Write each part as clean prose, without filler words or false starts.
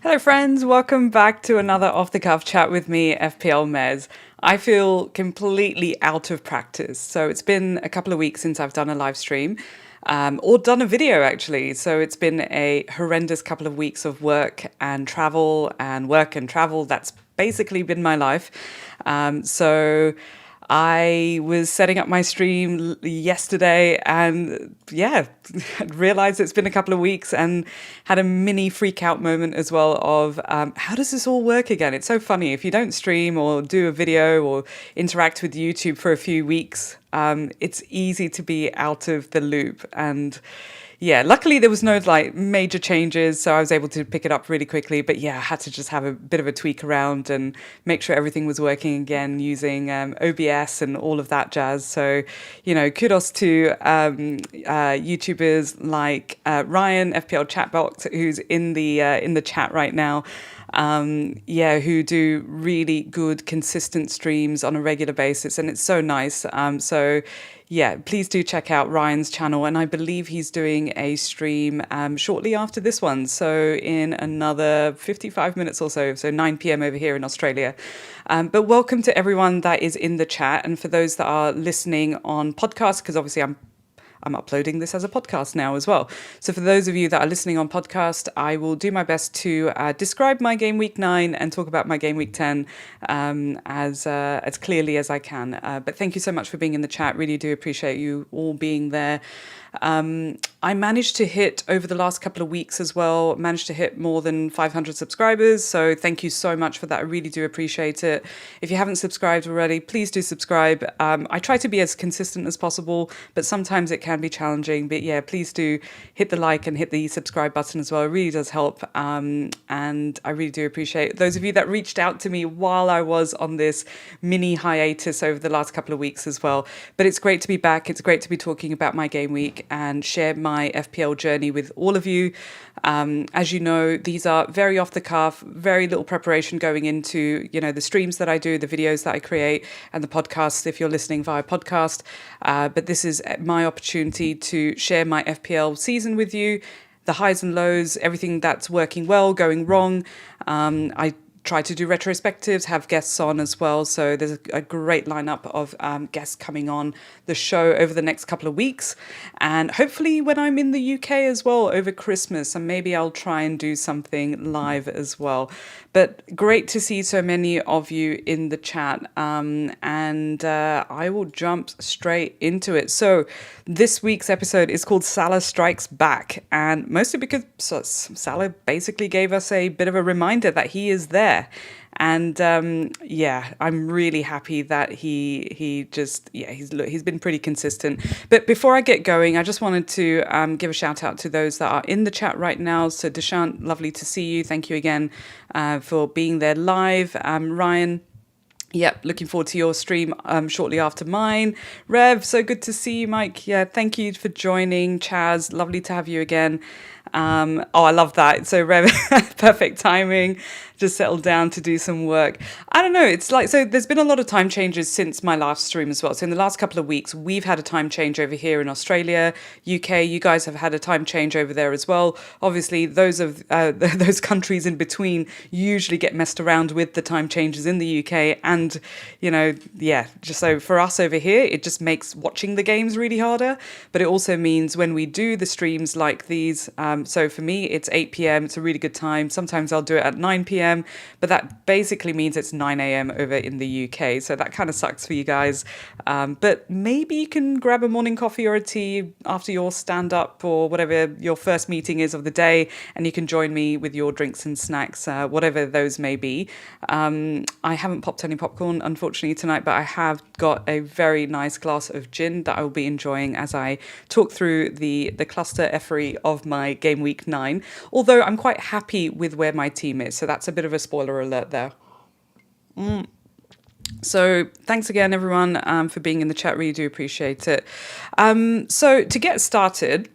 Hello friends, welcome back to another Off the Cuff chat with me, FPL Mez. I feel completely out of practice. So it's been a couple of weeks since I've done a live stream or done a video actually. So it's been a horrendous couple of weeks of work and travel and work and travel. That's basically been my life. So I was setting up my stream yesterday and realized it's been a couple of weeks and had a mini freak out moment as well of how does this all work again? It's so funny. If you don't stream or do a video or interact with YouTube for a few weeks, it's easy to be out of the loop. And yeah, luckily there was no major changes, so I was able to pick it up really quickly. But yeah, I had to just have a bit of a tweak around and make sure everything was working again using OBS and all of that jazz. So, kudos to YouTubers like Ryan, FPL Chatbox, who's in the chat right now. Who do really good, consistent streams on a regular basis, and it's so nice. Please do check out Ryan's channel, and I believe he's doing a stream shortly after this one, so in another 55 minutes or so 9 p.m. over here in Australia. But welcome to everyone that is in the chat, and for those that are listening on podcast, because obviously I'm uploading this as a podcast now as well. So for those of you that are listening on podcast, I will do my best to describe my game week 9 and talk about my game week 10 as clearly as I can. But thank you so much for being in the chat. Really do appreciate you all being there. I managed to hit over the last couple of weeks as well, managed to hit more than 500 subscribers. So thank you so much for that. I really do appreciate it. If you haven't subscribed already, please do subscribe. I try to be as consistent as possible, but sometimes it can be challenging. But yeah, please do hit the like and hit the subscribe button as well. It really does help. And I really do appreciate those of you that reached out to me while I was on this mini hiatus over the last couple of weeks as well. But it's great to be back. It's great to be talking about my game week and share my FPL journey with all of you. As you know, these are very off the cuff, very little preparation going into, the streams that I do, the videos that I create, and the podcasts if you're listening via podcast. But this is my opportunity to share my FPL season with you, the highs and lows, everything that's working well, going wrong. I try to do retrospectives, have guests on as well. So there's a great lineup of guests coming on the show over the next couple of weeks. And hopefully when I'm in the UK as well over Christmas, and maybe I'll try and do something live as well. But great to see so many of you in the chat. And I will jump straight into it. So this week's episode is called Salah Strikes Back. And mostly because Salah basically gave us a bit of a reminder that he is there. And I'm really happy that he's been pretty consistent. But before I get going, I just wanted to give a shout out to those that are in the chat right now. So Deshant, lovely to see you. Thank you again for being there live. Ryan, yep, looking forward to your stream shortly after mine. Rev, so good to see you, Mike. Yeah, thank you for joining. Chaz, lovely to have you again. I love that. So Rev, perfect timing. Just settled down to do some work. I don't know. It's like, so there's been a lot of time changes since my last stream as well. So in the last couple of weeks, we've had a time change over here in Australia, UK. You guys have had a time change over there as well. Obviously, those countries in between usually get messed around with the time changes in the UK. And, just so for us over here, it just makes watching the games really harder. But it also means when we do the streams like these, so for me, it's 8 p.m. It's a really good time. Sometimes I'll do it at 9 p.m. But that basically means it's 9 a.m. over in the UK. So that kind of sucks for you guys. But maybe you can grab a morning coffee or a tea after your stand-up or whatever your first meeting is of the day, and you can join me with your drinks and snacks, whatever those may be. I haven't popped any popcorn, unfortunately, tonight, but I have got a very nice glass of gin that I will be enjoying as I talk through the cluster effery of my game week 9. Although I'm quite happy with where my team is. So that's a bit of a spoiler alert there. So thanks again, everyone, for being in the chat. Really do appreciate it. So to get started,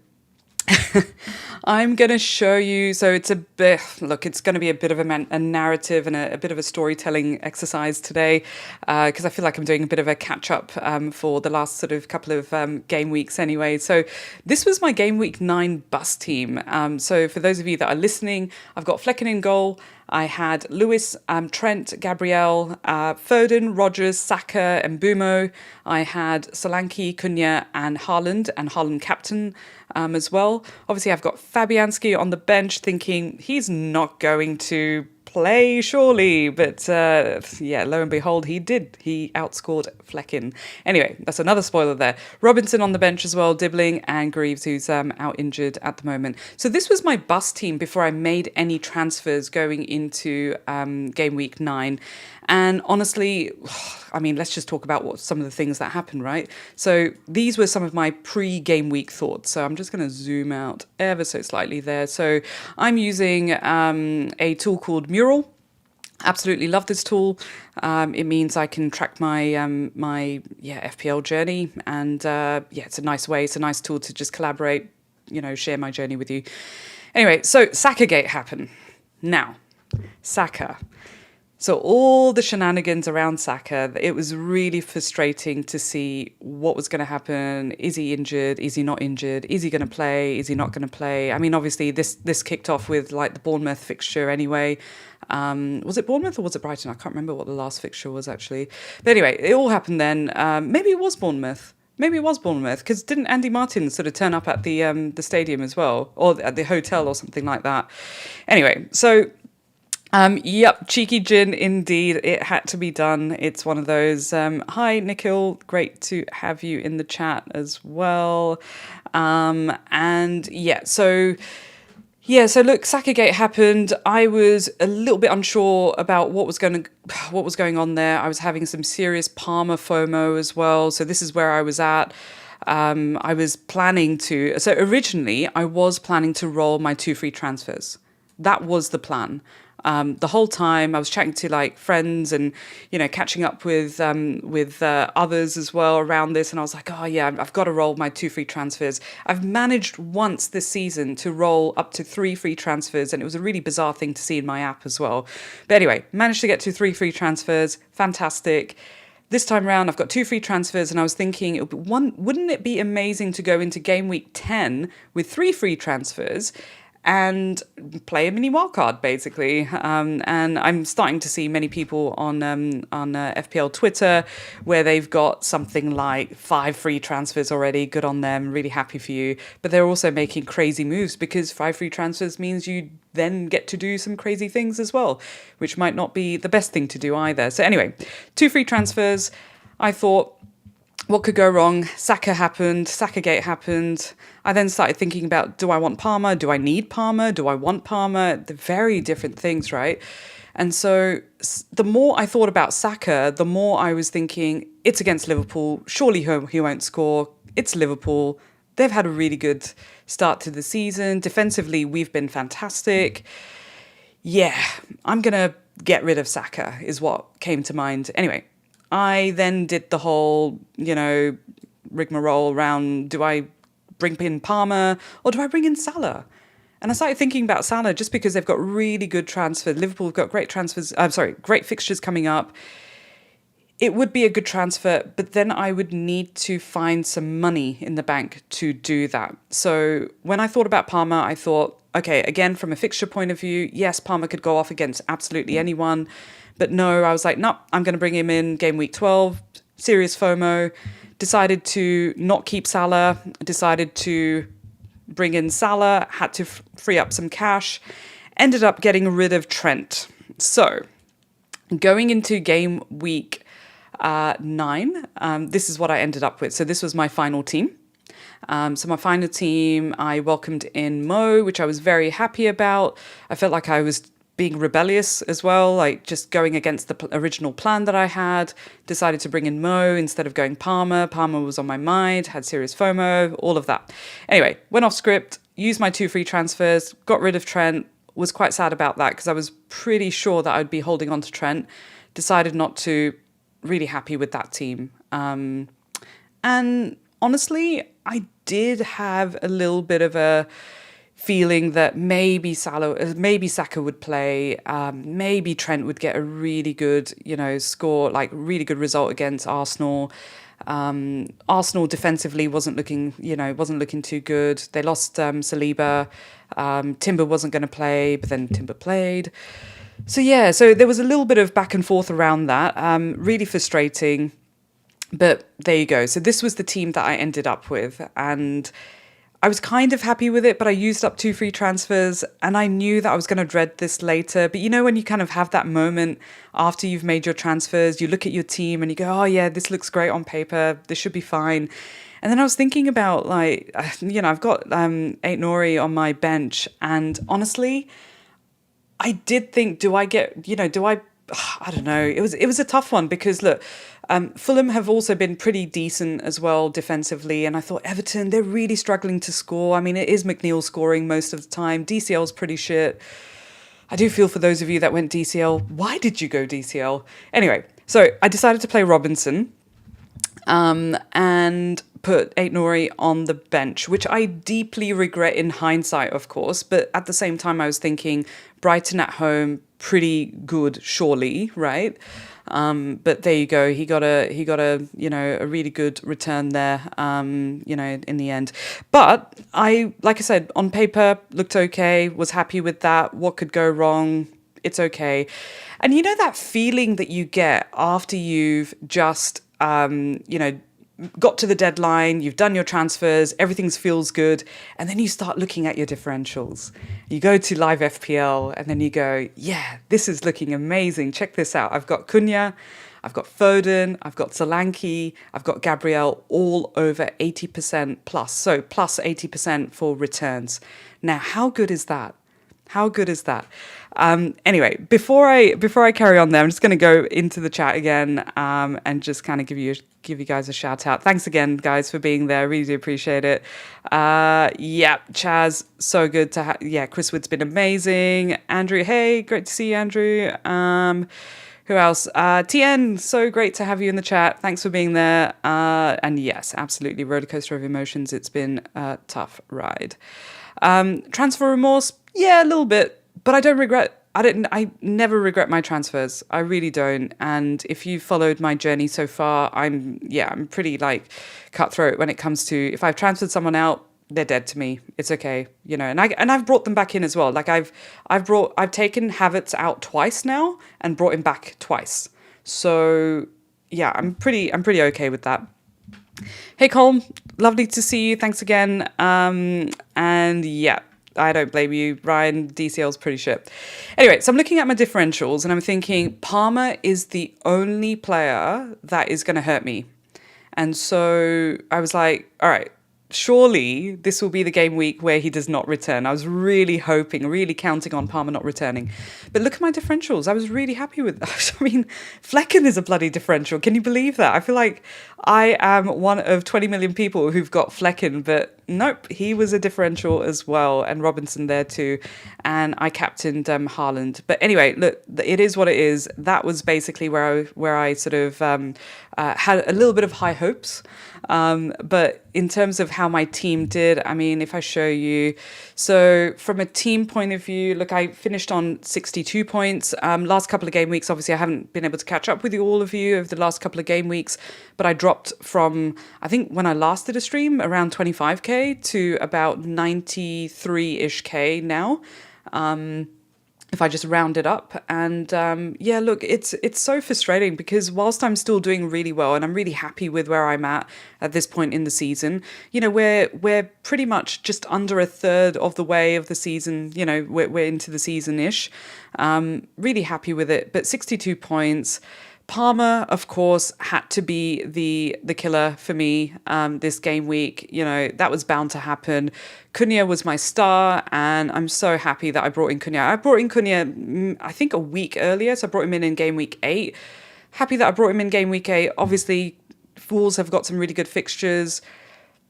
I'm going to show you, so it's it's going to be a bit of a narrative and a bit of a storytelling exercise today, because I feel like I'm doing a bit of a catch up for the last sort of couple of game weeks anyway. So this was my game week 9 bus team. So for those of you that are listening, I've got Flecken in goal. I had Lewis, Trent, Gabriel, Foden, Rogers, Saka, and Mbumo. I had Solanke, Cunha, and Haaland captain as well. Obviously, I've got Fabianski on the bench thinking he's not going to play, surely. But lo and behold, he did. He outscored Flecken. Anyway, that's another spoiler there. Robinson on the bench as well, Dibbling, and Greaves, who's out injured at the moment. So this was my bus team before I made any transfers going into game week 9. And honestly, I mean, let's just talk about some of the things that happened, right? So these were some of my pre-game week thoughts. So I'm just going to zoom out ever so slightly there. So I'm using a tool called Mural. Absolutely love this tool. It means I can track my FPL journey, and it's a nice way. It's a nice tool to just collaborate, share my journey with you. Anyway, so Sakagate happened. Now, Saka. So all the shenanigans around Saka, it was really frustrating to see what was going to happen. Is he injured? Is he not injured? Is he going to play? Is he not going to play? I mean, obviously, this kicked off with like the Bournemouth fixture anyway. Was it Bournemouth or was it Brighton? I can't remember what the last fixture was actually. But anyway, it all happened then. Maybe it was Bournemouth. Because didn't Andy Martin sort of turn up at the stadium as well, or at the hotel or something like that? Anyway, so. Cheeky gin indeed. It had to be done. It's one of those. Hi, Nikhil. Great to have you in the chat as well. So look, Sakagate happened. I was a little bit unsure about what was going on there. I was having some serious Palmer FOMO as well. So this is where I was at. Originally I was planning to roll my 2 free transfers. That was the plan. The whole time I was chatting to like friends and, catching up with others as well around this. And I was like, oh yeah, I've got to roll my 2 free transfers. I've managed once this season to roll up to 3 free transfers. And it was a really bizarre thing to see in my app as well. But anyway, managed to get to 3 free transfers. Fantastic. This time around, I've got 2 free transfers, and I was thinking, wouldn't it be amazing to go into game week 10 with 3 free transfers? and play a mini wildcard, basically. And I'm starting to see many people on FPL Twitter where they've got something like 5 free transfers already. Good on them, really happy for you. But they're also making crazy moves because 5 free transfers means you then get to do some crazy things as well, which might not be the best thing to do either. So anyway, 2 free transfers. I thought, what could go wrong? Saka happened. Sakagate happened. I then started thinking about, do I want Palmer? Do I need Palmer? Do I want Palmer? They're very different things, right? And so the more I thought about Saka, the more I was thinking, it's against Liverpool. Surely he won't score. It's Liverpool. They've had a really good start to the season. Defensively, we've been fantastic. Yeah, I'm going to get rid of Saka is what came to mind. Anyway, I then did the whole, rigmarole around, do I bring in Palmer or do I bring in Salah? And I started thinking about Salah just because they've got really good transfers. Liverpool have got great fixtures coming up. It would be a good transfer, but then I would need to find some money in the bank to do that. So when I thought about Palmer, I thought, okay, again, from a fixture point of view, yes, Palmer could go off against absolutely anyone. But no, I was like, no, I'm going to bring him in game week 12, serious FOMO, decided to not keep Salah, decided to bring in Salah, had to free up some cash, ended up getting rid of Trent. So going into game week 9, this is what I ended up with. So this was my final team. So my final team, I welcomed in Mo, which I was very happy about. I felt like I was being rebellious as well, like just going against the original plan that I had, decided to bring in Mo instead of going Palmer. Palmer was on my mind, had serious FOMO, all of that. Anyway, went off script, used my 2 free transfers, got rid of Trent, was quite sad about that because I was pretty sure that I'd be holding on to Trent, decided not to, really happy with that team. And honestly, I did have a little bit of a feeling that maybe Saka would play, maybe Trent would get a really good, score, like really good result against Arsenal. Arsenal defensively wasn't looking too good. They lost Saliba. Timber wasn't going to play, but then Timber played. So there was a little bit of back and forth around that. Really frustrating, but there you go. So this was the team that I ended up with, and I was kind of happy with it, but I used up 2 free transfers and I knew that I was going to dread this later. But when you kind of have that moment after you've made your transfers, you look at your team and you go, oh yeah, this looks great on paper. This should be fine. And then I was thinking about I've got Aït-Nouri on my bench. And honestly, I did think, I don't know. It was a tough one because look, Fulham have also been pretty decent as well defensively, and I thought Everton, they're really struggling to score. I mean, it is McNeil scoring most of the time. DCL's pretty shit. I do feel for those of you that went DCL. Why did you go DCL? Anyway, so I decided to play Robinson and put Aït-Nouri on the bench, which I deeply regret in hindsight, of course. But at the same time, I was thinking Brighton at home, pretty good, surely, right? But there you go. He got a a really good return there, in the end. But like I said, on paper looked okay. Was happy with that. What could go wrong? It's okay. And that feeling that you get after you've just got to the deadline, you've done your transfers, everything feels good, and then you start looking at your differentials. You go to live FPL, and then you go, yeah, this is looking amazing. Check this out. I've got Cunha, I've got Foden, I've got Solanke, I've got Gabriel, all over 80% plus. So plus 80% for returns. Now, how good is that? How good is that? Anyway, before I carry on there, I'm just going to go into the chat again and just kind of give you guys a shout out. Thanks again, guys, for being there. Really do appreciate it. Chaz, so good to have. Yeah, Chris Wood's been amazing. Andrew, hey, great to see you, Andrew. Who else? TN, so great to have you in the chat. Thanks for being there. And yes, absolutely, roller coaster of emotions. It's been a tough ride. Transfer remorse, yeah, a little bit, but I never regret my transfers. I really don't. And if you followed my journey so far, I'm pretty cutthroat when it comes to, if I've transferred someone out, they're dead to me. It's okay, you know. And I've brought them back in as well. Like I've taken Havertz out twice now and brought him back twice. So yeah, I'm pretty okay with that. Hey Cole, lovely to see you. Thanks again. And yeah, I don't blame you. Ryan, DCL's pretty shit. Anyway, so I'm looking at my differentials and I'm thinking Palmer is the only player that is going to hurt me. And so I was like, all right, surely this will be the game week where he does not return. I was really hoping, really counting on Palmer not returning. But look at my differentials. I was really happy with that. I mean, Flecken is a bloody differential. Can you believe that? I feel like I am one of 20 million people who've got Flecken, but nope, he was a differential as well. And Robinson there too. And I captained Haaland. But anyway, look, it is what it is. That was basically where I sort of had a little bit of high hopes. But in terms of how my team did, I mean, if I show you, so from a team point of view, look, I finished on 62 points. Last couple of game weeks, obviously, I haven't been able to catch up with all of you over the last couple of game weeks, but I dropped from, I think when I last did a stream, around 25k to about 93-ish k now. If I just round it up. And yeah, look, it's so frustrating because whilst I'm still doing really well and I'm really happy with where I'm at this point in the season, you know, we're pretty much just under a third of the way of the season, you know, we're into the season-ish. Really happy with it, but 62 points. Palmer, of course, had to be the killer for me this game week. You know, that was bound to happen. Cunha was my star, and I'm so happy that I brought in Cunha. I brought in Cunha, I think, a week earlier, so I brought him in game week 8. Happy that I brought him in game week 8. Obviously, Wolves have got some really good fixtures.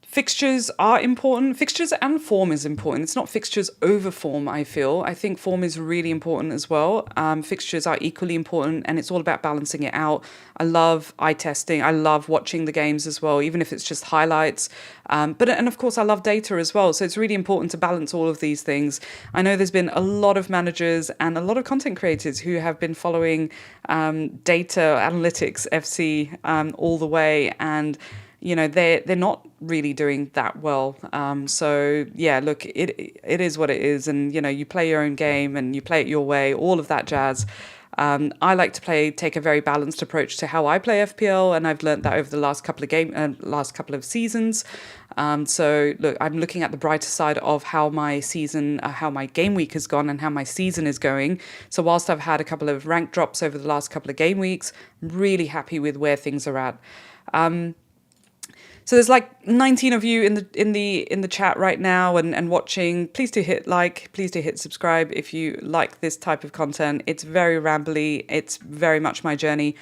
Fixtures are important. Fixtures and form is important. It's not fixtures over form, I feel. I think form is really important as well. Fixtures are equally important, and it's all about balancing it out. I love eye testing. I love watching the games as well, even if it's just highlights. And of course, I love data as well. So it's really important to balance all of these things. I know there's been a lot of managers and a lot of content creators who have been following data analytics FC all the way, and you know, they're not really doing that well. So yeah, look, it is what it is. And, you know, you play your own game and you play it your way, all of that jazz. I like to take a very balanced approach to how I play FPL, and I've learned that over the last couple of seasons. So look, I'm looking at the brighter side of how my season, how my game week has gone and how my season is going. So whilst I've had a couple of rank drops over the last couple of game weeks, I'm really happy with where things are at. So there's like 19 of you in the chat right now and watching. Please do hit like, please do hit subscribe if you like this type of content. It's very rambly. It's very much my journey.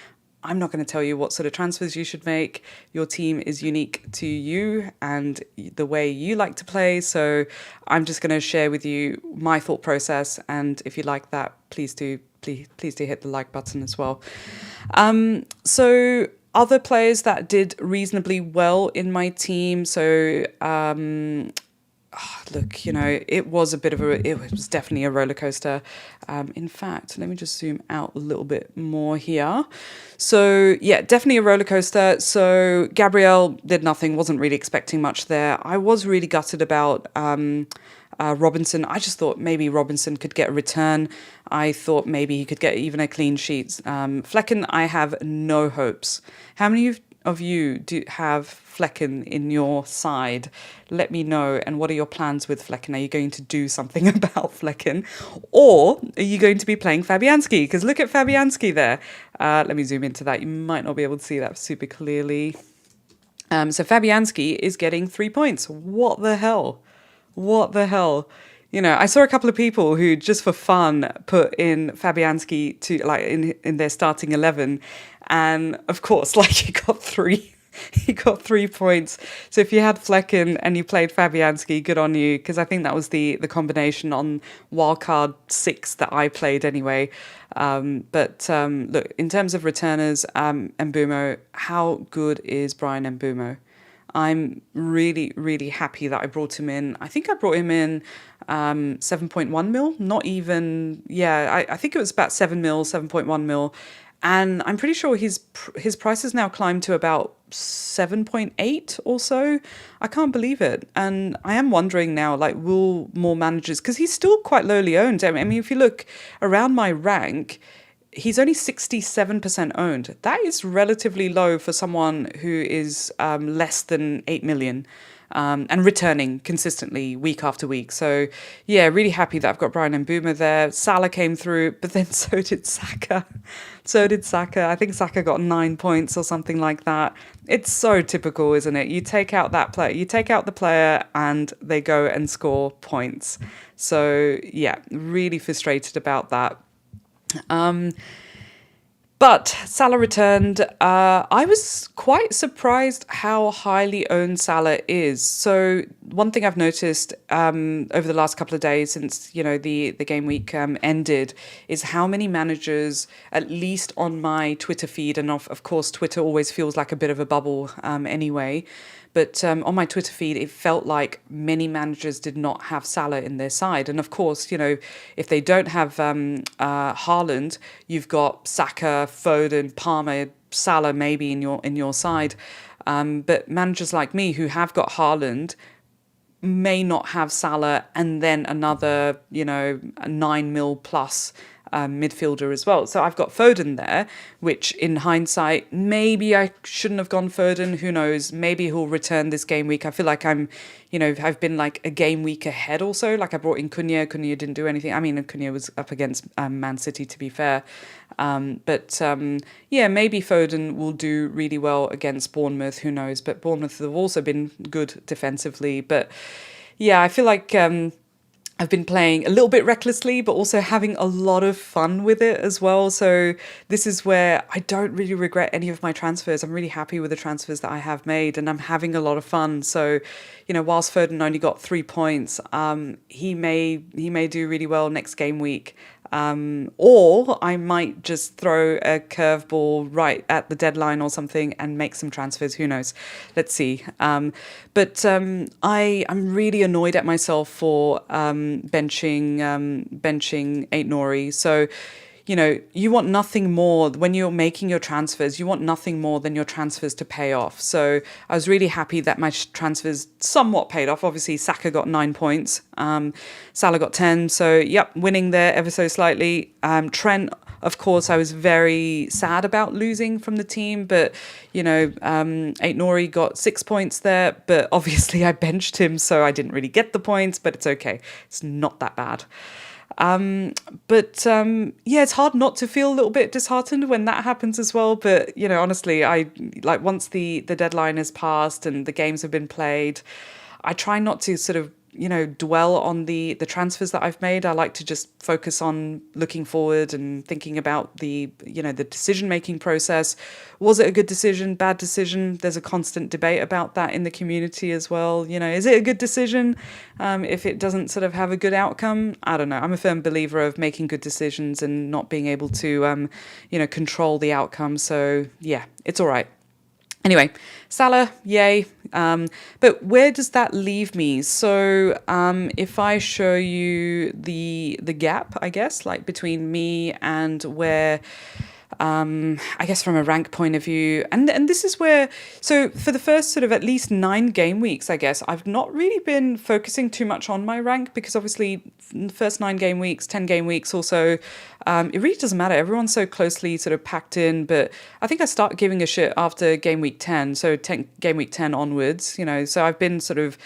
I'm not going to tell you what sort of transfers you should make. Your team is unique to you and the way you like to play. So I'm just going to share with you my thought process. And if you like that, please do hit the like button as well. So other players that did reasonably well in my team. So, look, you know, it was definitely a roller coaster. In fact, let me just zoom out a little bit more here. So, yeah, definitely a roller coaster. So, Gabriel did nothing, wasn't really expecting much there. I was really gutted about Robinson. I just thought maybe Robinson could get a return. I thought maybe he could get even a clean sheet. Flecken, I have no hopes. How many of you do have Flecken in your side? Let me know. And what are your plans with Flecken? Are you going to do something about Flecken? Or are you going to be playing Fabianski? Because look at Fabianski there. Let me zoom into that. You might not be able to see that super clearly. So Fabianski is getting 3 points. What the hell? What the hell? You know, I saw a couple of people who just for fun put in Fabianski to like in their starting 11, and of course, like he got 3 points. So if you had Flecken and you played Fabianski, good on you, because I think that was the combination on wildcard 6 that I played anyway. But look, in terms of returners, Mbeumo, how good is Brian Mbeumo? I'm really, really happy that I brought him in. I think I brought him in 7.1 mil, not even, yeah, I think it was about 7 mil, 7.1 mil. And I'm pretty sure his price has now climbed to about 7.8 or so. I can't believe it. And I am wondering now, like, will more managers, because he's still quite lowly owned. I mean, if you look around my rank, he's only 67% owned. That is relatively low for someone who is less than 8 million. And returning consistently week after week. So, yeah, really happy that I've got Brian and Boomer there. Salah came through, but then so did Saka. I think Saka got 9 points or something like that. It's so typical, isn't it? You take out that player, you take out the player, and they go and score points. So, yeah, really frustrated about that. But Salah returned. I was quite surprised how highly owned Salah is. So one thing I've noticed over the last couple of days since the game week ended is how many managers, at least on my Twitter feed, and of course Twitter always feels like a bit of a bubble anyway. But on my Twitter feed, it felt like many managers did not have Salah in their side. And of course, if they don't have Haaland, you've got Saka, Foden, Palmer, Salah maybe in your side. But managers like me who have got Haaland may not have Salah and then another, a 9 mil plus midfielder as well. So I've got Foden there, which in hindsight, maybe I shouldn't have gone Foden. Who knows? Maybe he'll return this game week. I feel like I've been like a game week ahead also. Like I brought in Cunha. Cunha didn't do anything. I mean, Cunha was up against Man City, to be fair. But maybe Foden will do really well against Bournemouth. Who knows? But Bournemouth have also been good defensively. But yeah, I feel like I've been playing a little bit recklessly, but also having a lot of fun with it as well. So this is where I don't really regret any of my transfers. I'm really happy with the transfers that I have made, and I'm having a lot of fun. So, whilst Foden only got 3 points, he may do really well next game week. Or I might just throw a curveball right at the deadline or something and make some transfers. Who knows? Let's see. But I'm really annoyed at myself for benching Eight Nori. So, you want nothing more when you're making your transfers. You want nothing more than your transfers to pay off. So I was really happy that my transfers somewhat paid off. Obviously, Saka got 9 points. Salah got 10. So, yep, winning there ever so slightly. Trent, of course, I was very sad about losing from the team. But, Eight Nori got 6 points there. But obviously, I benched him, so I didn't really get the points. But it's okay. It's not that bad. It's hard not to feel a little bit disheartened when that happens as well. But, honestly, I like once the deadline has passed and the games have been played, I try not to sort of, dwell on the transfers that I've made. I like to just focus on looking forward and thinking about the decision-making process. Was it a good decision, bad decision? There's a constant debate about that in the community as well. Is it a good decision if it doesn't sort of have a good outcome? I don't know. I'm a firm believer of making good decisions and not being able to, control the outcome. So, yeah, it's all right. Anyway, Salah, yay. But where does that leave me? So if I show you the gap, I guess, like between me and where, I guess from a rank point of view, and this is where, so for the first sort of at least 9 game weeks, I guess, I've not really been focusing too much on my rank because obviously the first 9 game weeks, 10 game weeks also, it really doesn't matter. Everyone's so closely sort of packed in, but I think I start giving a shit after game week 10, so game week 10 onwards, so I've been sort of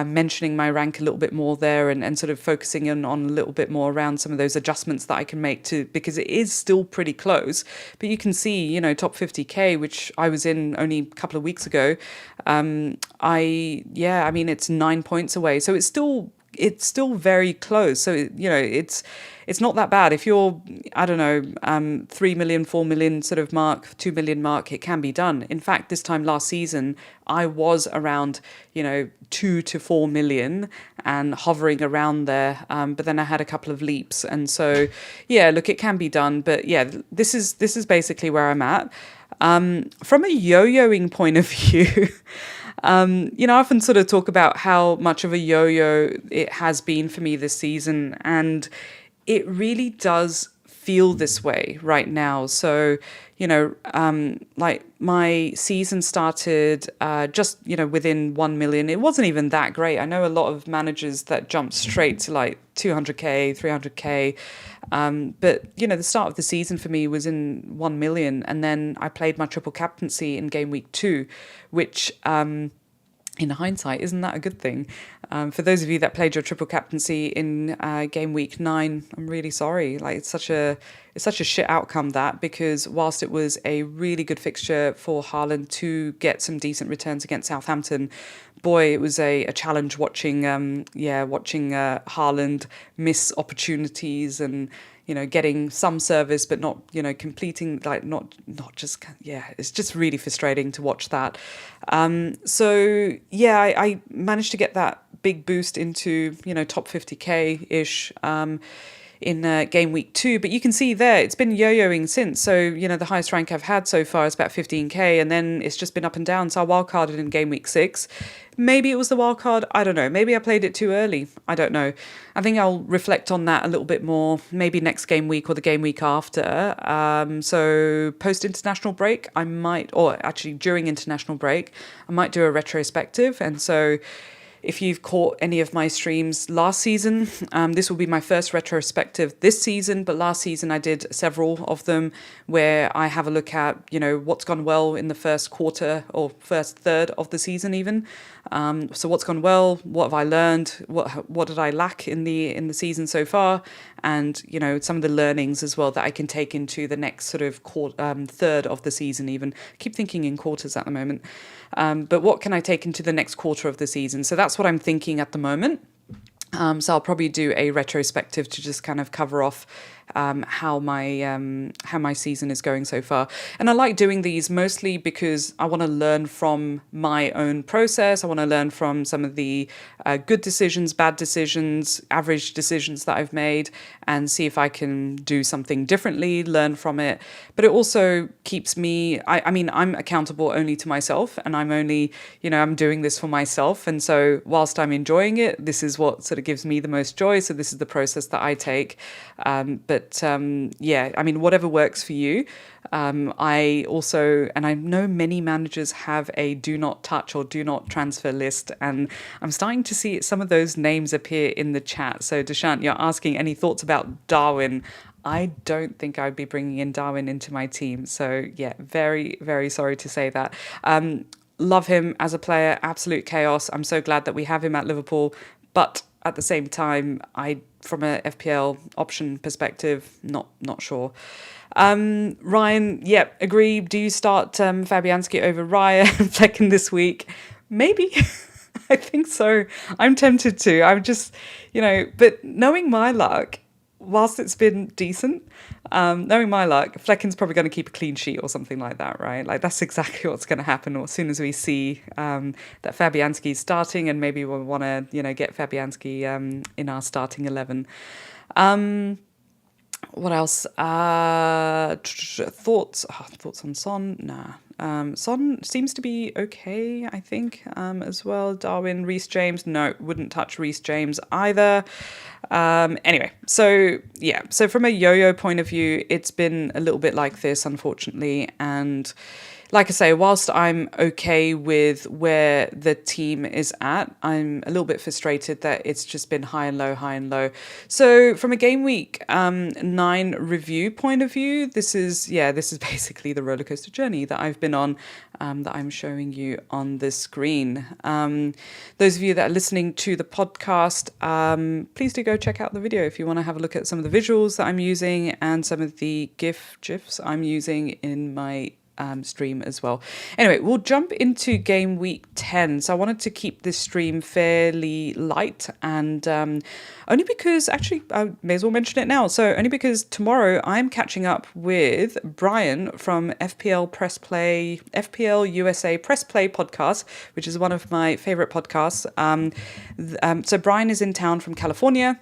mentioning my rank a little bit more there and sort of focusing on a little bit more around some of those adjustments that I can make to, because it is still pretty close. But you can see, top 50k, which I was in only a couple of weeks ago. It's 9 points away. So it's still very close. So, it's not that bad. If you're, 3 million, 4 million sort of mark, 2 million mark, it can be done. In fact, this time last season, I was around, 2 to 4 million and hovering around there. But then I had a couple of leaps. And so, yeah, look, it can be done. But yeah, this is basically where I'm at. From a yo-yoing point of view, I often sort of talk about how much of a yo-yo it has been for me this season. And it really does feel this way right now. So, like my season started just, within 1 million. It wasn't even that great. I know a lot of managers that jumped straight to like 200K, 300K. But, the start of the season for me was in 1 million. And then I played my triple captaincy in game week 2, which... in hindsight, isn't that a good thing? For those of you that played your triple captaincy in game week 9, I'm really sorry. Like it's such a shit outcome, that, because whilst it was a really good fixture for Haaland to get some decent returns against Southampton, boy, it was a challenge watching Haaland miss opportunities and getting some service, but not, completing, like not just, it's just really frustrating to watch that. I managed to get that big boost into, top 50K-ish, in game week 2, but you can see there it's been yo-yoing since. So the highest rank I've had so far is about 15K, and then it's just been up and down. So I wildcarded in game week 6. Maybe it was the wildcard, I don't know. Maybe I played it too early, I don't know. I think I'll reflect on that a little bit more, maybe next game week or the game week after. So post international break, I might, or actually during international break, I might do a retrospective. And so if you've caught any of my streams last season, this will be my first retrospective this season, but last season I did several of them where I have a look at, what's gone well in the first quarter or first third of the season even. So what's gone well, what have I learned, what did I lack in the season so far, and, some of the learnings as well that I can take into the next sort of third of the season even. I keep thinking in quarters at the moment. But what can I take into the next quarter of the season? So that's what I'm thinking at the moment. So I'll probably do a retrospective to just kind of cover off how my season is going so far. And I like doing these mostly because I want to learn from my own process. I want to learn from some of the good decisions, bad decisions, average decisions that I've made, and see if I can do something differently, learn from it. But it also keeps me, I mean, I'm accountable only to myself, and I'm only, I'm doing this for myself. And so whilst I'm enjoying it, this is what sort of gives me the most joy. So this is the process that I take. I mean, whatever works for you. I also, and I know many managers have a do not touch or do not transfer list, and I'm starting to see some of those names appear in the chat. So Deshant, you're asking any thoughts about Darwin. I don't think I'd be bringing in Darwin into my team. So yeah, very, very sorry to say that. Love him as a player, absolute chaos. I'm so glad that we have him at Liverpool, but at the same time, from a FPL option perspective, not sure. Ryan, agree. Do you start Fabianski over Raya and Flecken this week? Maybe. I think so. I'm tempted to. I'm just, but knowing my luck, whilst it's been decent, knowing my luck, Flecken's probably going to keep a clean sheet or something like that, right? Like that's exactly what's going to happen as soon as we see that Fabianski's starting, and maybe we'll want to, get Fabianski in our starting 11. What else? Thoughts on Son? Nah. Son seems to be okay, I think, as well. Darwin, Reece James, no, wouldn't touch Reece James either. Anyway, so from a yo-yo point of view, it's been a little bit like this, unfortunately, and like I say, whilst I'm okay with where the team is at, I'm a little bit frustrated that it's just been high and low, high and low. So from a game week 9 review point of view, this is basically the roller coaster journey that I've been on, that I'm showing you on the screen. Those of you that are listening to the podcast, please do go check out the video if you want to have a look at some of the visuals that I'm using and some of the GIFs I'm using in my stream as well. Anyway, we'll jump into game week 10. So I wanted to keep this stream fairly light, and only because, actually, I may as well mention it now. So only because tomorrow I'm catching up with Brian from FPL USA Press Play podcast, which is one of my favorite podcasts. So Brian is in town from California.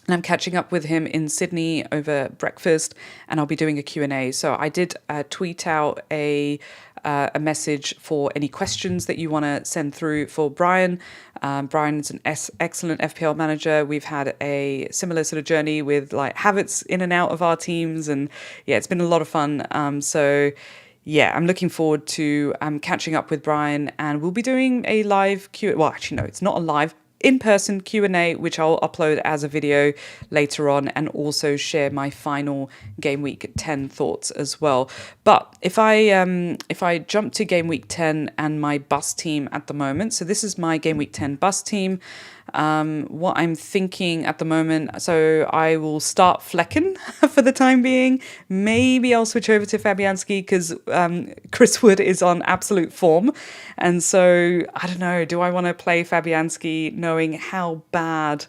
and I'm catching up with him in Sydney over breakfast, and I'll be doing a Q&A. So I did tweet out a message for any questions that you want to send through for Brian. Brian is an excellent FPL manager. We've had a similar sort of journey with like habits in and out of our teams, and yeah, it's been a lot of fun. So yeah, I'm looking forward to catching up with Brian, and we'll be doing a live Q. Well, actually, no, it's not a live in-person Q&A, which I'll upload as a video later on, and also share my final game week 10 thoughts as well. But if I jump to game week 10 and my bus team at the moment, so this is my game week 10 bus team. What I'm thinking at the moment, so I will start Flecken for the time being. Maybe I'll switch over to Fabianski because Chris Wood is on absolute form. And so, I don't know, do I want to play Fabianski knowing how bad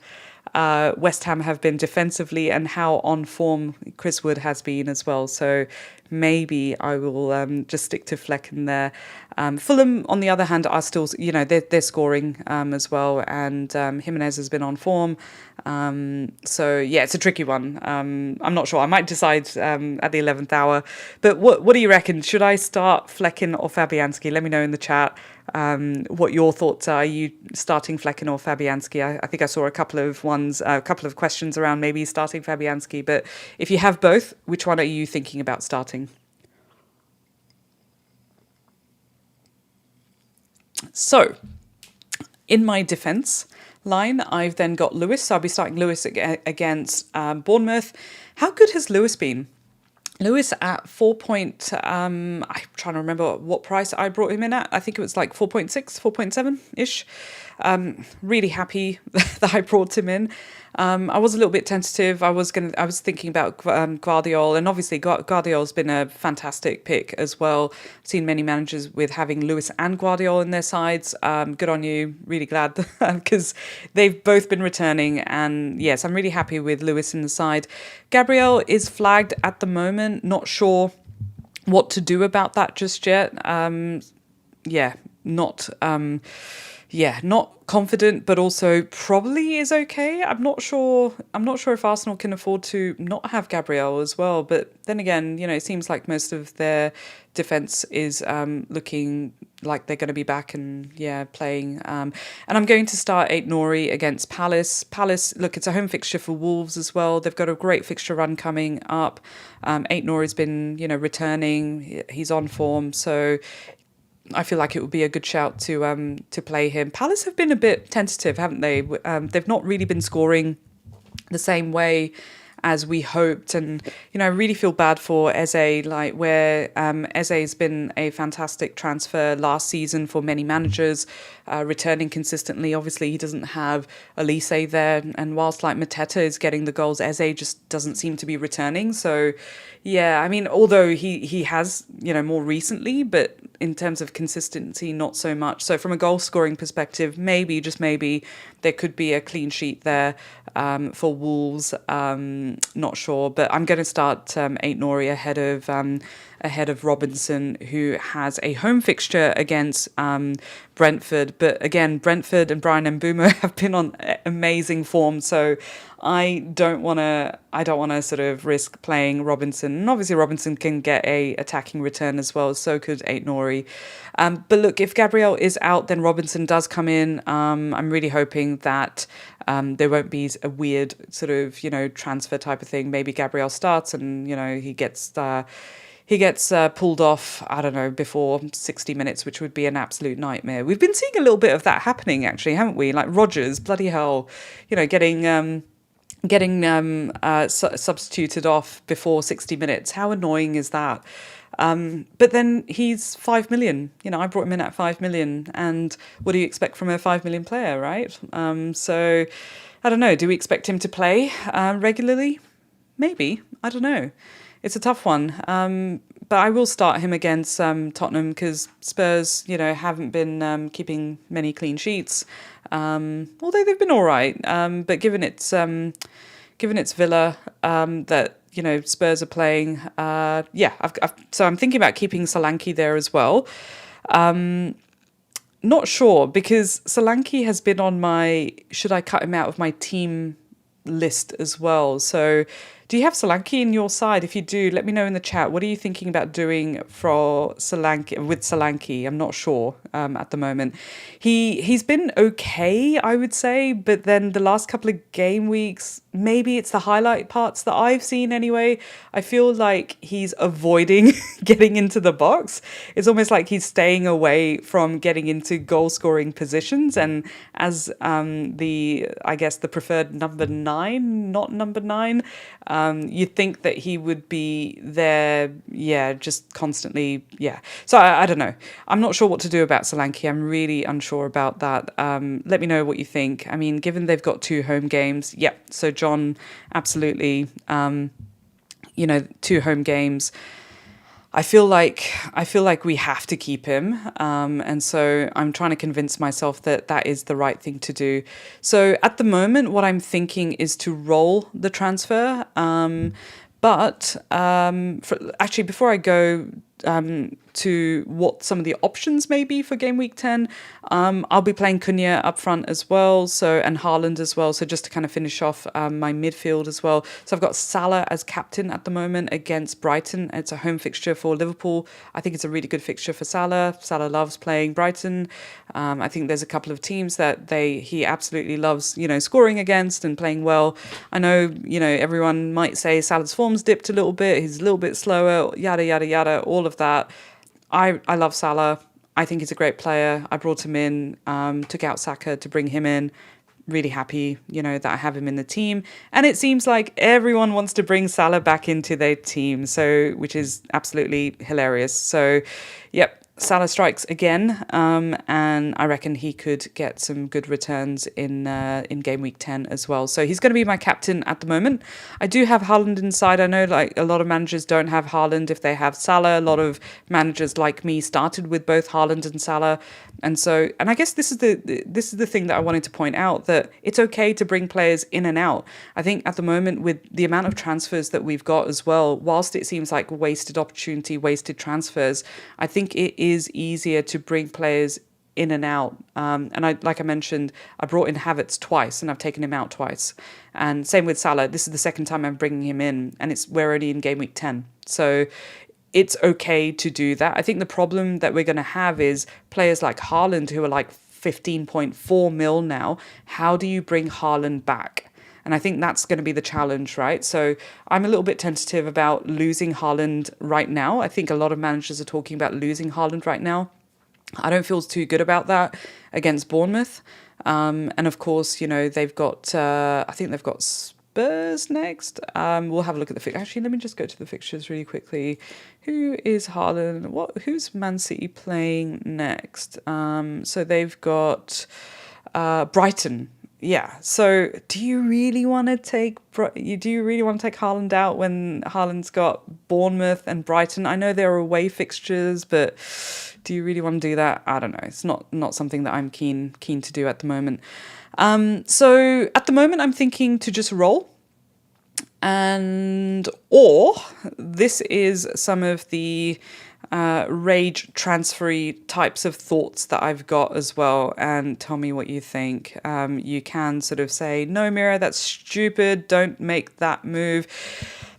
West Ham have been defensively and how on form Chris Wood has been as well? So maybe I will just stick to Flecken there. Fulham, on the other hand, are still, they're scoring as well, and Jimenez has been on form. So yeah, it's a tricky one. I'm not sure. I might decide at the 11th hour. But what do you reckon? Should I start Flecken or Fabianski? Let me know in the chat what your thoughts are. Are you starting Flecken or Fabianski? I think I saw a couple of questions around maybe starting Fabianski. But if you have both, which one are you thinking about starting? So, in my defence line, I've then got Lewis. So I'll be starting Lewis against Bournemouth. How good has Lewis been? Lewis at 4 I'm trying to remember what price I brought him in at. I think it was like 4.6, 4.7-ish. Really happy that I brought him in. I was a little bit tentative. I was thinking about Guardiola, and obviously Guardiola's been a fantastic pick as well. I've seen many managers with having Lewis and Guardiola in their sides. Good on you. Really glad because they've both been returning, and yes, I'm really happy with Lewis in the side. Gabriel is flagged at the moment. Not sure what to do about that just yet. Not confident, but also probably is okay. I'm not sure if Arsenal can afford to not have Gabriel as well. But then again, it seems like most of their defense is looking like they're going to be back and playing. And I'm going to start Aït-Nouri against Palace. Palace, look, it's a home fixture for Wolves as well. They've got a great fixture run coming up. Aït-Nouri's been returning. He's on form, so I feel like it would be a good shout to play him. Palace have been a bit tentative, haven't they? They've not really been scoring the same way as we hoped, and I really feel bad for Eze, like where Eze's been a fantastic transfer last season for many managers, returning consistently. Obviously, he doesn't have Elise there, and whilst like Mateta is getting the goals, Eze just doesn't seem to be returning. So, yeah, I mean, although he has more recently, but in terms of consistency, not so much. So from a goal scoring perspective, maybe, just maybe, there could be a clean sheet there for Wolves. Not sure, but I'm going to start Aït-Nouri ahead of Robinson, who has a home fixture against Brentford. But again, Brentford and Brian Mbeumo have been on amazing form, so I don't want to sort of risk playing Robinson. And obviously Robinson can get a attacking return as well, so could Aït-Nouri. But look, if Gabriel is out, then Robinson does come in. I'm really hoping that there won't be a weird sort of, transfer type of thing. Maybe Gabriel starts and, he gets pulled off, I don't know, before 60 minutes, which would be an absolute nightmare. We've been seeing a little bit of that happening, actually, haven't we? Like Rodgers, bloody hell, getting substituted off before 60 minutes. How annoying is that? But then he's 5 million. I brought him in at 5 million. And what do you expect from a 5 million player, right? So I don't know. Do we expect him to play regularly? Maybe. I don't know. It's a tough one. But I will start him against Tottenham because Spurs, haven't been keeping many clean sheets. Although they've been all right. But given it's Villa that Spurs are playing, so I'm thinking about keeping Solanke there as well. Not sure because Solanke has been on my should I cut him out of my team list as well. So do you have Solanke in your side? If you do, let me know in the chat. What are you thinking about doing for Solanke with Solanke? I'm not sure at the moment. He's been okay, I would say, but then the last couple of game weeks, maybe it's the highlight parts that I've seen anyway. I feel like he's avoiding getting into the box. It's almost like he's staying away from getting into goal scoring positions. And as I guess the preferred number 9, not number 9. You'd think that he would be there, just constantly, So I don't know. I'm not sure what to do about Solanke. I'm really unsure about that. Let me know what you think. I mean, given they've got 2 home games, so John, absolutely, 2 home games. I feel like we have to keep him, and so I'm trying to convince myself that that is the right thing to do. So at the moment, what I'm thinking is to roll the transfer. Actually, before I go to what some of the options may be for game week 10, I'll be playing Cunha up front as well, and Haaland as well. So just to kind of finish off my midfield as well. So I've got Salah as captain at the moment against Brighton. It's a home fixture for Liverpool. I think it's a really good fixture for Salah. Salah loves playing Brighton. I think there's a couple of teams that he absolutely loves, scoring against and playing well. I know, everyone might say Salah's form's dipped a little bit. He's a little bit slower, yada, yada, yada, all of that. I love Salah. I think he's a great player. I brought him in, took out Saka to bring him in. Really happy, that I have him in the team. And it seems like everyone wants to bring Salah back into their team, which is absolutely hilarious. So, yep. Salah strikes again, and I reckon he could get some good returns in game week 10 as well. So he's going to be my captain at the moment. I do have Haaland inside. I know like a lot of managers don't have Haaland if they have Salah. A lot of managers like me started with both Haaland and Salah, and I guess this is the thing that I wanted to point out, that it's okay to bring players in and out. I think at the moment with the amount of transfers that we've got as well, whilst it seems like wasted opportunity, wasted transfers, I think it is easier to bring players in and out. And like I mentioned, I brought in Havertz twice and I've taken him out twice. And same with Salah. This is the second time I'm bringing him in, and we're already in game week 10. So it's okay to do that. I think the problem that we're going to have is players like Haaland, who are like 15.4 mil now. How do you bring Haaland back? And I think that's going to be the challenge, right? So I'm a little bit tentative about losing Haaland right now. I think a lot of managers are talking about losing Haaland right now. I don't feel too good about that against Bournemouth. And of course, they've got, I think they've got Spurs next. We'll have a look at the fixtures. Actually, let me just go to the fixtures really quickly. Who is Haaland? Who's Man City playing next? So they've got Brighton. Yeah. So do you really want to take Haaland out when Haaland's got Bournemouth and Brighton? I know they're away fixtures, but do you really want to do that? I don't know. It's not something that I'm keen to do at the moment. So at the moment, I'm thinking to just roll. Or this is some of the rage transfery types of thoughts that I've got as well, and tell me what you think. You can sort of say, no, Mira, that's stupid, don't make that move.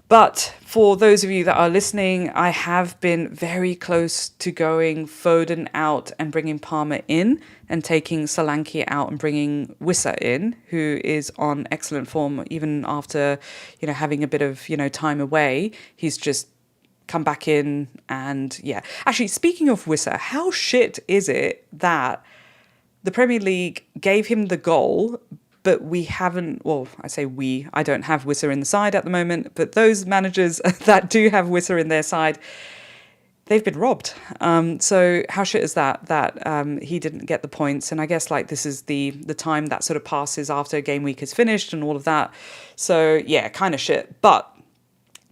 But for those of you that are listening, I have been very close to going Foden out and bringing Palmer in, and taking Solanke out and bringing Wissa in, who is on excellent form even after, having a bit of, time away. He's just come back in, and Actually, speaking of Wissa, how shit is it that the Premier League gave him the goal, but we haven't, I don't have Wissa in the side at the moment, but those managers that do have Wissa in their side, they've been robbed. So how shit is that he didn't get the points? And I guess this is the time that sort of passes after a game week is finished and all of that. So kind of shit. But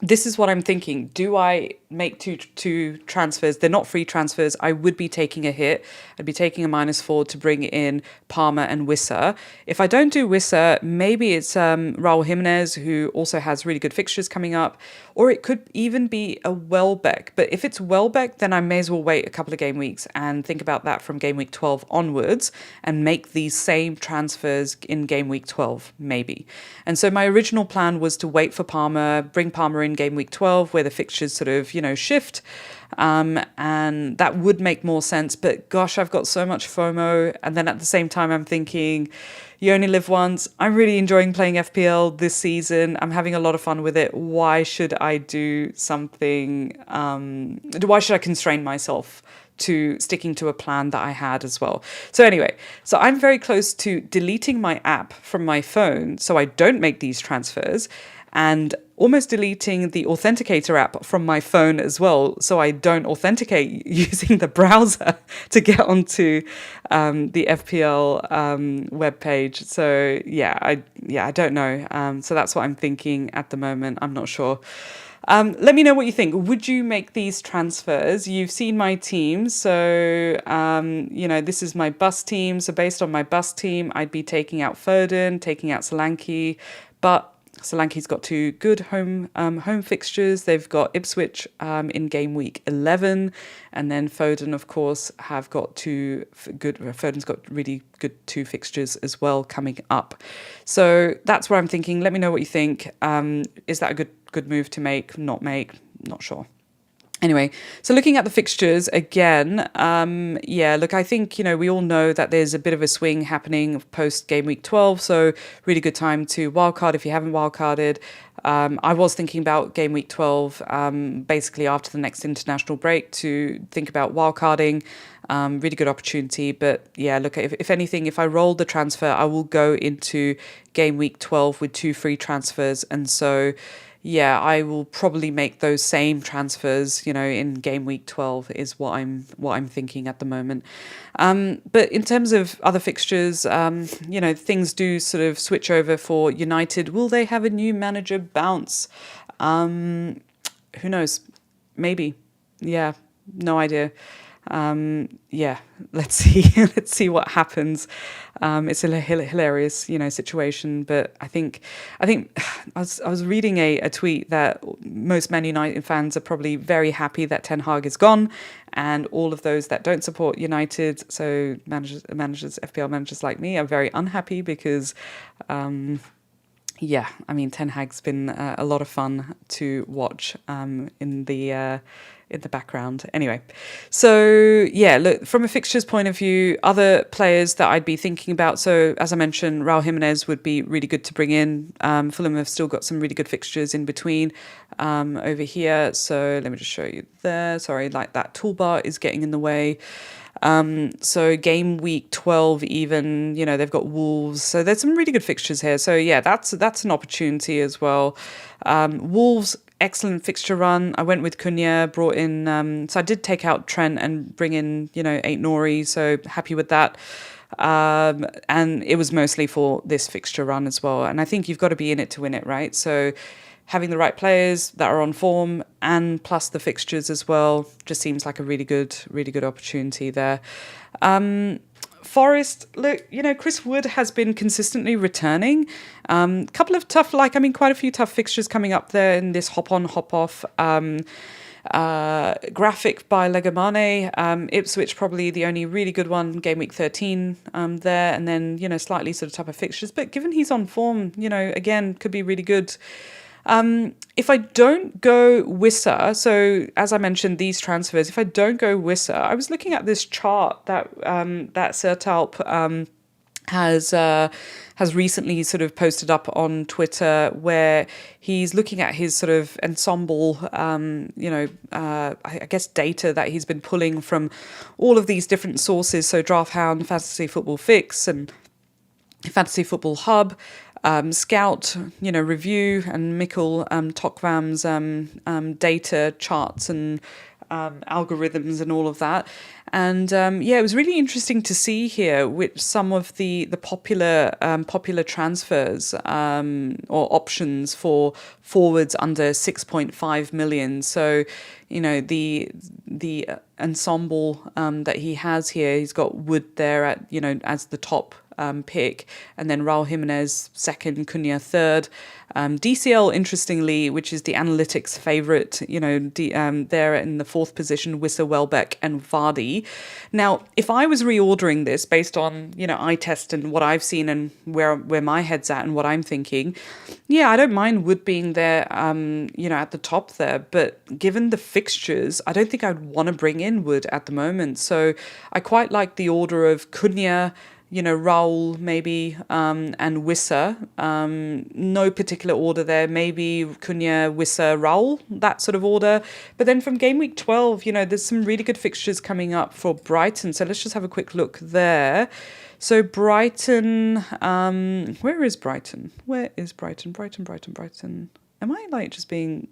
this is what I'm thinking. Do I make two transfers? They're not free transfers. I would be taking a hit. I'd be taking a -4 to bring in Palmer and Wissa. If I don't do Wissa, maybe it's Raul Jimenez, who also has really good fixtures coming up, or it could even be a Welbeck. But if it's Welbeck, then I may as well wait a couple of game weeks and think about that from game week 12 onwards and make these same transfers in game week 12, maybe. And so my original plan was to wait for Palmer, bring Palmer in game week 12, where the fixtures sort of, shift. And that would make more sense. But gosh, I've got so much FOMO. And then at the same time, I'm thinking, you only live once. I'm really enjoying playing FPL this season. I'm having a lot of fun with it. Why should I do something? Why should I constrain myself to sticking to a plan that I had as well? So anyway, so I'm very close to deleting my app from my phone so I don't make these transfers, and almost deleting the authenticator app from my phone as well, so I don't authenticate using the browser to get onto the FPL webpage. So I don't know. So that's what I'm thinking at the moment. I'm not sure. Let me know what you think. Would you make these transfers? You've seen my team. So, this is my bus team. So based on my bus team, I'd be taking out Foden, taking out Solanke, but Solanke's got two good home fixtures. They've got Ipswich in game week 11, and then Foden, of course, Foden's got really good two fixtures as well coming up. So that's what I'm thinking. Let me know what you think. Is that a good move to make? Not sure. Anyway, so looking at the fixtures again, I think, we all know that there's a bit of a swing happening post game week 12. So really good time to wildcard if you haven't wildcarded. I was thinking about game week 12, basically after the next international break, to think about wildcarding. Really good opportunity. But if anything, if I roll the transfer, I will go into game week 12 with 2 free transfers. And so I will probably make those same transfers, in game week 12 is what I'm thinking at the moment. But in terms of other fixtures, things do sort of switch over for United. Will they have a new manager bounce? Who knows? Maybe. Yeah, no idea. Let's see. Let's see what happens. It's a hilarious, situation. But I think I was reading a tweet that most Man United fans are probably very happy that Ten Hag is gone, and all of those that don't support United, so FPL managers like me, are very unhappy because, Ten Hag's been a lot of fun to watch in the background. Anyway, so look, from a fixtures point of view, other players that I'd be thinking about. So as I mentioned, Raul Jimenez would be really good to bring in. Fulham have still got some really good fixtures in between over here. So let me just show you there. Sorry, like that toolbar is getting in the way. So game week 12 even, they've got Wolves. So there's some really good fixtures here. So that's an opportunity as well. Wolves, excellent fixture run. I went with Cunha, brought in, so I did take out Trent and bring in, Ait Nori. So happy with that. And it was mostly for this fixture run as well. And I think you've got to be in it to win it, right? So having the right players that are on form and plus the fixtures as well just seems like a really good opportunity there. Forest, look, Chris Wood has been consistently returning. Couple of quite a few tough fixtures coming up there in this hop on, hop off. Graphic by Legamane. Ipswich probably the only really good one, game week 13 there, and then, slightly sort of tougher fixtures. But given he's on form, again, could be really good. If I don't go Wissa, so as I mentioned, these transfers, if I don't go Wissa, I was looking at this chart that Sertalp has recently sort of posted up on Twitter, where he's looking at his sort of ensemble, I guess data that he's been pulling from all of these different sources, so Draft Hound, Fantasy Football Fix, and Fantasy Football Hub. scout, review and Mikkel Tokvam's data charts and algorithms and all of that. And it was really interesting to see here which some of the popular transfers or options for forwards under 6.5 million. So, the ensemble that he has here, he's got Wood there at as the top pick, and then Raul Jimenez second, Cunha third. DCL, interestingly, which is the analytics favourite, there in the fourth position, Wissa, Welbeck and Vardy. Now, if I was reordering this based on, eye test and what I've seen and where my head's at and what I'm thinking, I don't mind Wood being there, at the top there. But given the fixtures, I don't think I'd want to bring in Wood at the moment. So I quite like the order of Cunha, Raul maybe, and Wissa. No particular order there. Maybe Cunha, Wissa, Raul, that sort of order. But then from game week 12, there's some really good fixtures coming up for Brighton. So let's just have a quick look there. So Brighton, where is Brighton? Where is Brighton? Brighton. Am I just being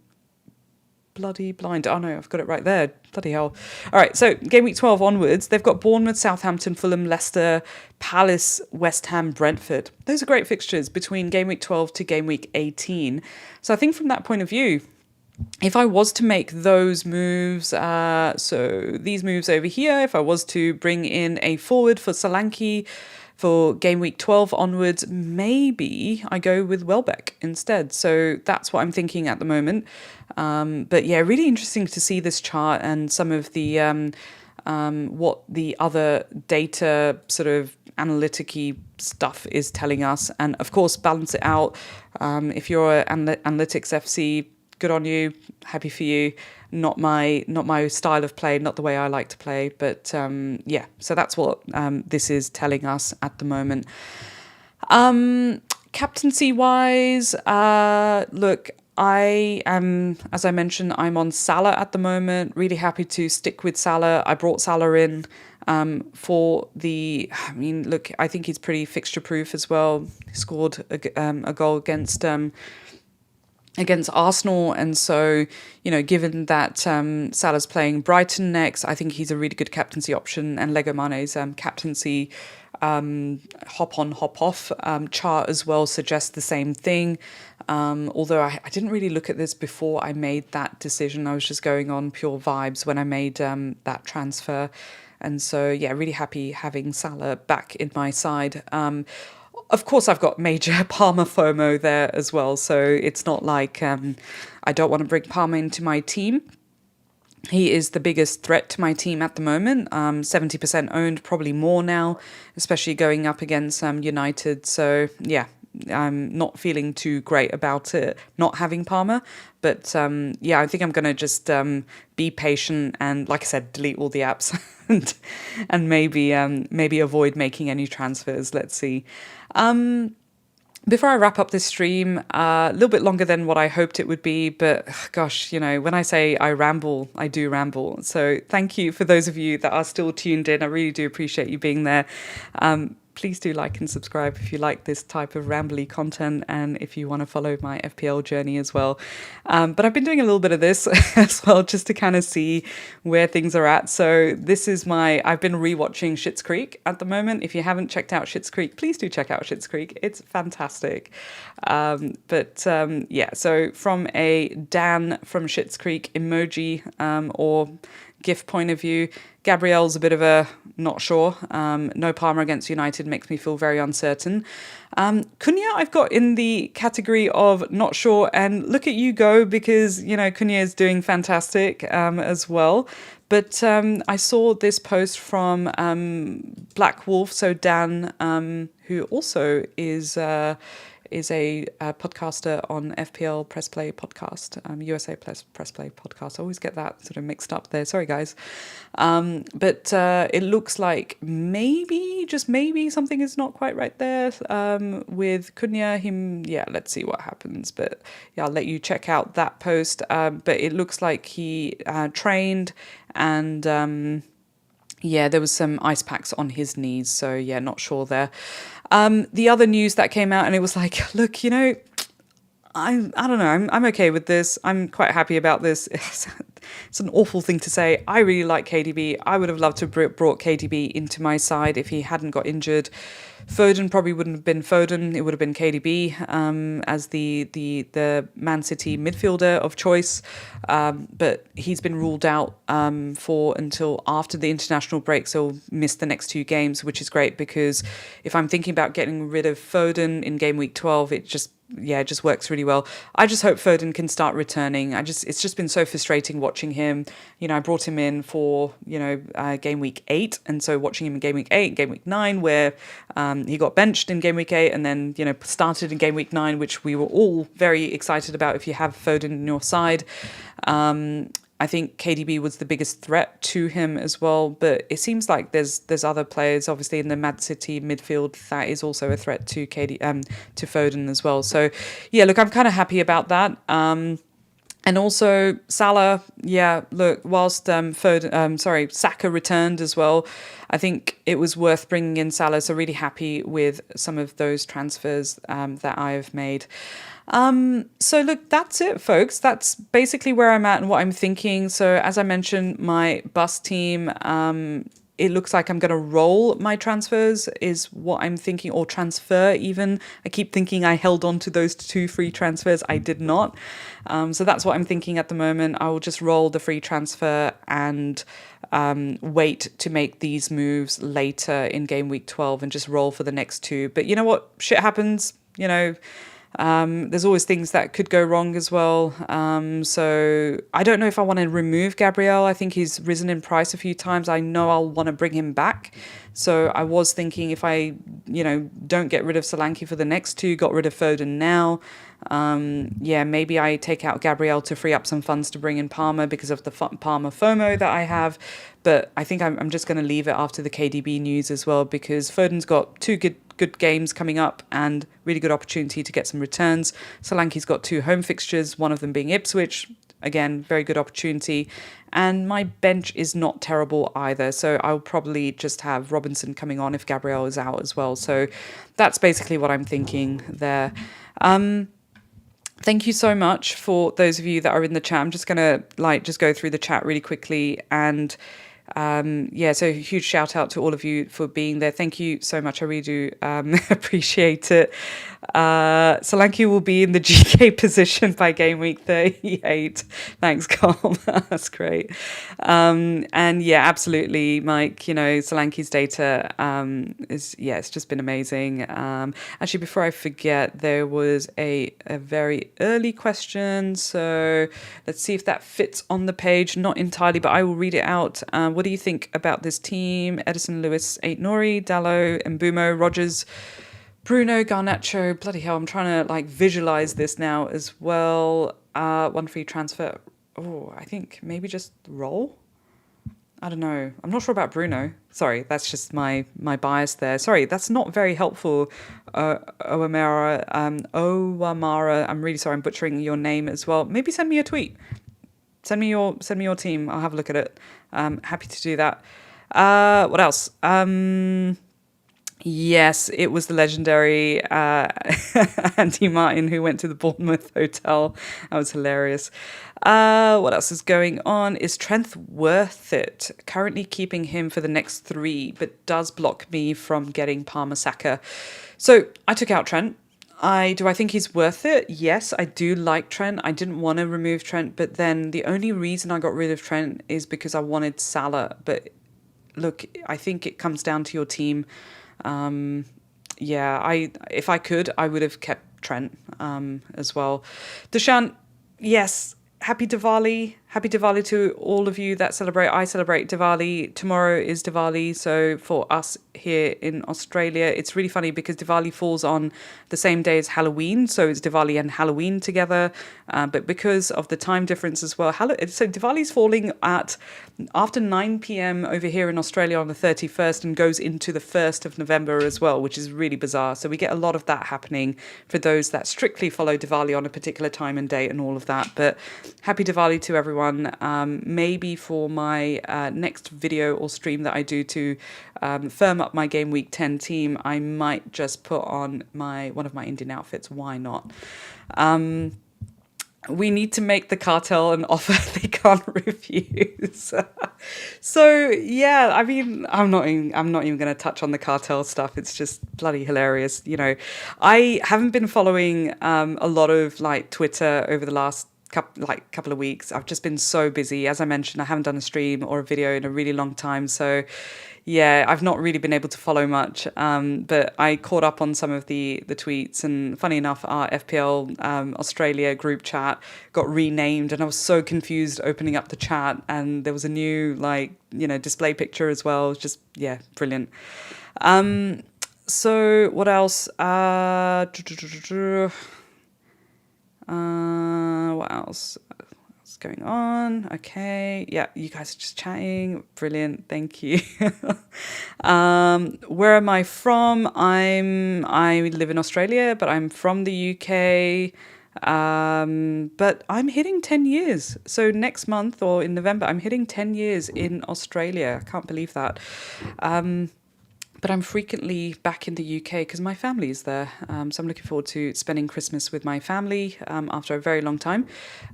bloody blind? Oh no, I've got it right there. Bloody hell. All right, so game week 12 onwards, they've got Bournemouth, Southampton, Fulham, Leicester, Palace, West Ham, Brentford. Those are great fixtures between game week 12 to game week 18. So I think from that point of view, if I was to make those moves, so these moves over here, if I was to bring in a forward for Solanke for game week 12 onwards, maybe I go with Welbeck instead. So that's what I'm thinking at the moment. But really interesting to see this chart and some of the what the other data sort of analytic-y stuff is telling us. And of course, balance it out. If you're an Analytics FC, good on you, happy for you. Not my style of play, not the way I like to play, but so that's what this is telling us at the moment. Captaincy wise, look, I am, as I mentioned, I'm on Salah at the moment. Really happy to stick with Salah. I brought Salah in for I think he's pretty fixture proof as well. He scored a goal against Arsenal, and so given that Salah's playing Brighton next, I think he's a really good captaincy option, and Lego Mane's captaincy hop on hop off chart as well suggests the same thing, although I didn't really look at this before I made that decision. I was just going on pure vibes when I made that transfer, and so really happy having Salah back in my side. Of course, I've got major Palmer FOMO there as well, so it's not like I don't want to bring Palmer into my team. He is the biggest threat to my team at the moment, 70% owned, probably more now, especially going up against United. So, I'm not feeling too great about it, not having Palmer. But, I think I'm going to just be patient and, like I said, delete all the apps and maybe avoid making any transfers. Let's see. Before I wrap up this stream, a little bit longer than what I hoped it would be, but gosh, when I say I ramble, I do ramble. So thank you for those of you that are still tuned in. I really do appreciate you being there. Please do like and subscribe if you like this type of rambly content and if you want to follow my FPL journey as well. But I've been doing a little bit of this as well just to kind of see where things are at. So this is I've been rewatching Schitt's Creek at the moment. If you haven't checked out Schitt's Creek, please do check out Schitt's Creek. It's fantastic. So from a Dan from Schitt's Creek emoji or GIF point of view, Gabrielle's a bit of a not sure. No Palmer against United makes me feel very uncertain. Cunha I've got in the category of not sure, and look at you go, because Cunha is doing fantastic as well. But I saw this post from Black Wolf, so Dan, who also is a podcaster on FPL Press Play podcast, USA Press Play podcast. I always get that sort of mixed up there. Sorry, guys. But it looks like maybe, just maybe, something is not quite right there with Cunha. Let's see what happens. But I'll let you check out that post. But it looks like he trained and... there was some ice packs on his knees, so not sure there. The other news that came out, and it was like, look, I don't know. I'm okay with this. I'm quite happy about this. It's an awful thing to say. I really like KDB. I would have loved to have brought KDB into my side if he hadn't got injured. Foden probably wouldn't have been Foden. It would have been KDB as the Man City midfielder of choice. But he's been ruled out for until after the international break, so he'll miss the next 2 games, which is great because if I'm thinking about getting rid of Foden in game week 12, it just works really well. I just hope Foden can start returning. It's just been so frustrating watching him. I brought him in for, game week 8. And so watching him in game week 8, game week 9, where he got benched in game week 8 and then, started in game week 9, which we were all very excited about if you have Foden in your side. I think KDB was the biggest threat to him as well, but it seems like there's other players, obviously in the Man City midfield, that is also a threat to to Foden as well. So yeah, look, I'm kind of happy about that. And also Salah, whilst Saka returned as well, I think it was worth bringing in Salah. So really happy with some of those transfers that I have made. So look, that's it, folks. That's basically where I'm at and what I'm thinking. So as I mentioned, my bus team, it looks like I'm going to roll my transfers is what I'm thinking, or transfer even. I keep thinking I held on to those 2 free transfers. I did not. So that's what I'm thinking at the moment. I will just roll the free transfer and wait to make these moves later in game week 12 and just roll for the next 2. But you know what? Shit happens, there's always things that could go wrong as well. So I don't know if I want to remove Gabriel. I think he's risen in price a few times. I know I'll want to bring him back. So I was thinking if I, don't get rid of Solanke for the next 2, got rid of Foden now, maybe I take out Gabriel to free up some funds to bring in Palmer because of the Palmer FOMO that I have. But I think I'm just going to leave it after the KDB news as well, because Foden's got 2 good games coming up and really good opportunity to get some returns. Solanke's got 2 home fixtures, one of them being Ipswich. Again, very good opportunity. And my bench is not terrible either. So I'll probably just have Robinson coming on if Gabriel is out as well. So that's basically what I'm thinking there. Thank you so much for those of you that are in the chat. I'm just going to just go through the chat really quickly and so a huge shout out to all of you for being there. Thank you so much. I really do appreciate it. Solanke will be in the GK position by game week 38. Thanks, Carl. That's great. And absolutely, Mike, Solanke's data it's just been amazing. Actually, before I forget, there was a very early question. So let's see if that fits on the page. Not entirely, but I will read it out. What do you think about this team? Edison, Lewis, Aït-Nouri, Dalot, Mbumo, Rogers, Bruno, Garnacho. Bloody hell, I'm trying to visualize this now as well. 1 free transfer. Oh, I think maybe just roll. I don't know. I'm not sure about Bruno. Sorry, that's just my bias there. Sorry, that's not very helpful. Owamara, I'm really sorry I'm butchering your name as well. Maybe send me a tweet. Send me your team. I'll have a look at it. Happy to do that. What else? Yes, it was the legendary Andy Martin who went to the Bournemouth hotel. That was hilarious. What else is going on? Is Trent worth it? Currently keeping him for the next 3, but does block me from getting Palmer Saka. So I took out Trent. Do I think he's worth it? Yes, I do like Trent. I didn't want to remove Trent, but then the only reason I got rid of Trent is because I wanted Salah. But look, I think it comes down to your team. If I could, I would have kept Trent as well. Dushan, yes. Happy Diwali. Happy Diwali to all of you that celebrate. I celebrate Diwali. Tomorrow is Diwali. So for us here in Australia, it's really funny because Diwali falls on the same day as Halloween. So it's Diwali and Halloween together. But because of the time difference as well, so Diwali's falling at after 9 p.m. over here in Australia on the 31st and goes into the 1st of November as well, which is really bizarre. So we get a lot of that happening for those that strictly follow Diwali on a particular time and date and all of that. But happy Diwali to everyone. everyone. Maybe for my next video or stream that I do to firm up my game week 10 team, I might just put on one of my Indian outfits. Why not? We need to make the cartel an offer they can't refuse. So yeah, I mean, I'm not even going to touch on the cartel stuff. It's just bloody hilarious. You know, I haven't been following a lot of like Twitter over the last couple of weeks. I've just been so busy. As I mentioned, I haven't done a stream or a video in a really long time. So yeah, I've not really been able to follow much, but I caught up on some of the tweets, and funny enough, our FPL Australia group chat got renamed, and I was so confused opening up the chat, and there was a new display picture as well. It was just, yeah, brilliant. So what else? What else? What's going on? Okay. Yeah, you guys are just chatting. Brilliant. Thank you. Where am I from? I live in Australia, but I'm from the UK. But I'm hitting 10 years. So next month or in November, I'm hitting 10 years in Australia. I can't believe that. But I'm frequently back in the UK because my family is there. So I'm looking forward to spending Christmas with my family after a very long time.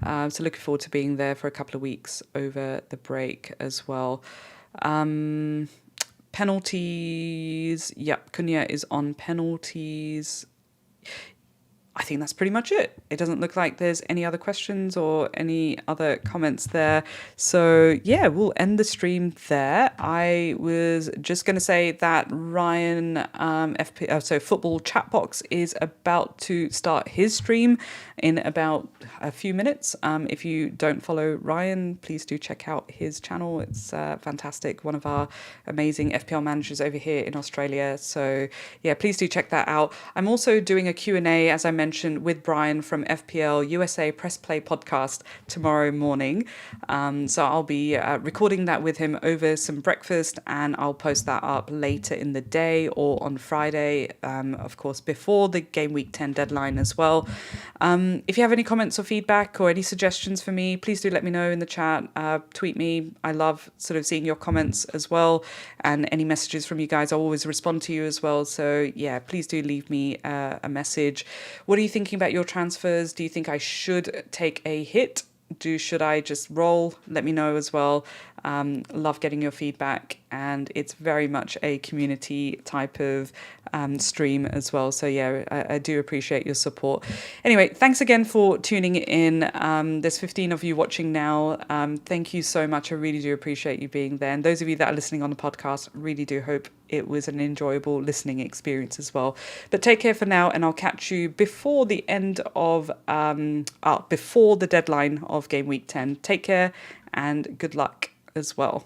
So looking forward to being there for a couple of weeks over the break as well. Penalties. Yep, Kunya is on penalties. I think that's pretty much it. It doesn't look like there's any other questions or any other comments there. So yeah, we'll end the stream there. I was just going to say that Ryan, Football Chatbox is about to start his stream in about a few minutes. If you don't follow Ryan, please do check out his channel. It's fantastic. One of our amazing FPL managers over here in Australia. So yeah, please do check that out. I'm also doing a Q&A, as I mentioned, with Brian from FPL USA Press Play podcast tomorrow morning. So I'll be recording that with him over some breakfast, and I'll post that up later in the day or on Friday, of course, before the game week 10 deadline as well. If you have any comments or feedback or any suggestions for me, please do let me know in the chat. Tweet me. I love sort of seeing your comments as well, and any messages from you guys. I'll always respond to you as well. So yeah, please do leave me a message. What are you thinking about your transfers? Do you think I should take a hit? Should I just roll? Let me know as well. Love getting your feedback, and it's very much a community type of stream as well. So yeah, I do appreciate your support. Anyway, thanks again for tuning in. There's 15 of you watching now. Thank you so much. I really do appreciate you being there. And those of you that are listening on the podcast, really do hope it was an enjoyable listening experience as well. But take care for now, and I'll catch you before the end of before the deadline of game week 10. Take care and good luck as well.